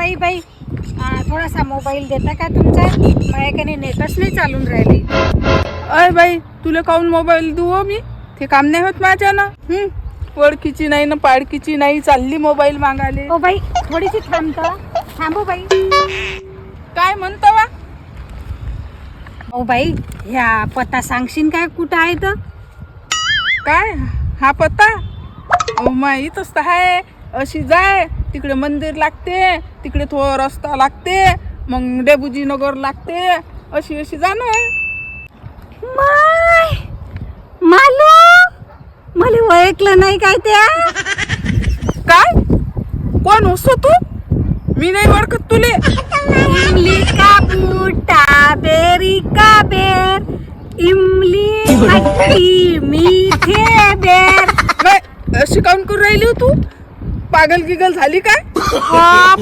बाई थोडासा मोबाईल देता का तुमचा? माझ्याकडे नेटच नाही चालून राहिली. अय बाई, तुला काऊन मोबाईल देऊ मी? ते काम नाही होत माझ्यानं. ओळखीची नाही ना पाडकीची नाही, चालली मोबाईल मागाले. ओ बाई थोडीशी थांबो बाई. काय म्हणतो वा? ओ बाई ह्या पत्ता सांगशील काय कुठं आहे तर? काय हा पत्ता? माहीतच तर आहे. अशी जाय तिकडे मंदिर लागते, तिकडे थोडा रस्ता लागते, मग डेबुजी नगर लागते, अशी अशी जाणं. मालू मला ओळखलं नाही काय त्या? काय कोण असतो तू? मी नाही ओळखत तुले. इमली का बूटा बेरी का बेर, इमली खट्टी मीठे बेर. काय अशी काऊन करून राहिली हो तू? पागल गिगल झाली काय?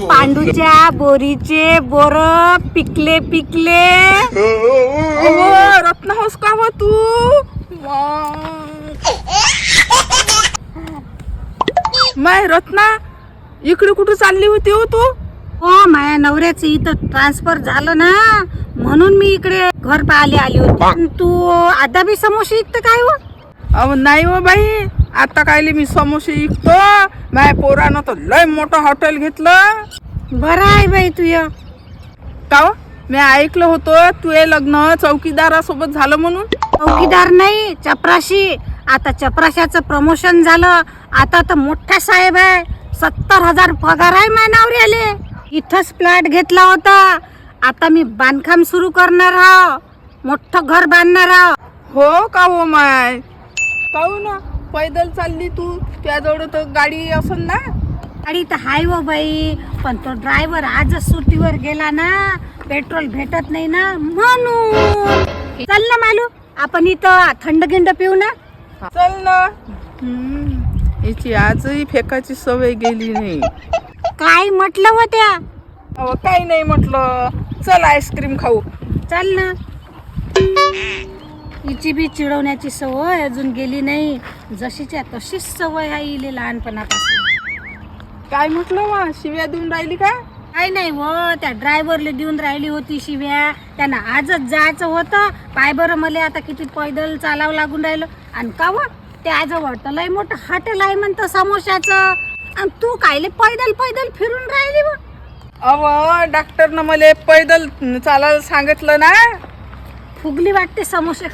पांडूच्या बोरीचे बोर पिकले पिकले. रत्ना होस का व तू? माय रत्ना, इकडे कुठं चालली होती हो तू? हो माझ्या नवऱ्याचं इथं ट्रान्सफर झालं ना, म्हणून मी इकडे घर पाहायला आली होती. तू आता बी समोसे विकत काय हो? अहो नाही हो बाई, आता कायले मी समोसे विकतो. माझ्या पोरानं तर लय मोठं हॉटेल घेतलं. बरं आहे बाई तुय. का हो? मी ऐकलं होतं तुझे लग्न चौकीदारासोबत झालं म्हणून. चौकीदार नाही, चपराशी. आता चपराशाचं प्रमोशन झालं. आता तर मोठा साहेब आहे. 70,000 पगार आहे माझ्या नवऱ्याले. इथंच प्लॉट घेतला होता. आता मी बांधकाम सुरू करणार आहो, मोठं घर बांधणार आहो. हो का हो माय? काहू ना पैदल चालली तू? त्याजवळ तर गाडी असन ना? गाडी तर हाय हो बाई, पण तो ड्रायव्हर आजच सुट्टीवर गेला ना, पेट्रोल भेटत नाही ना, म्हणून. चल ना मालू, आपण इथं थंड गिंड पिऊ ना. चल ना. याची आजही फेकाची सवय गेली नाही. काय म्हटलं होत्या? अहो काही नाही म्हटलं. चल आईस्क्रीम खाऊ. चल ना. हिची बी चिडवण्याची सवय अजून गेली नाही. जशीच्या तशीच सवय आहे इले लहानपणापासून. काय म्हटलं वा? शिव्या देऊन राहिली का? काय नाही हो, त्या ड्रायव्हरला देऊन राहिली होती शिव्या. त्यांना आजच जायचं होतं. पाय बरं मला आता किती पैदल चालावं लागून राहिलं. आणि का व त्याजवळ तर लय मोठं हॉटेल आहे म्हणतं समोशाचं. आणि तू कायले पैदल पैदल फिरून राहिली व? अव डॉक्टरनं मला पैदल चालायला सांगितलं ना. फुगली वाटते समोसे.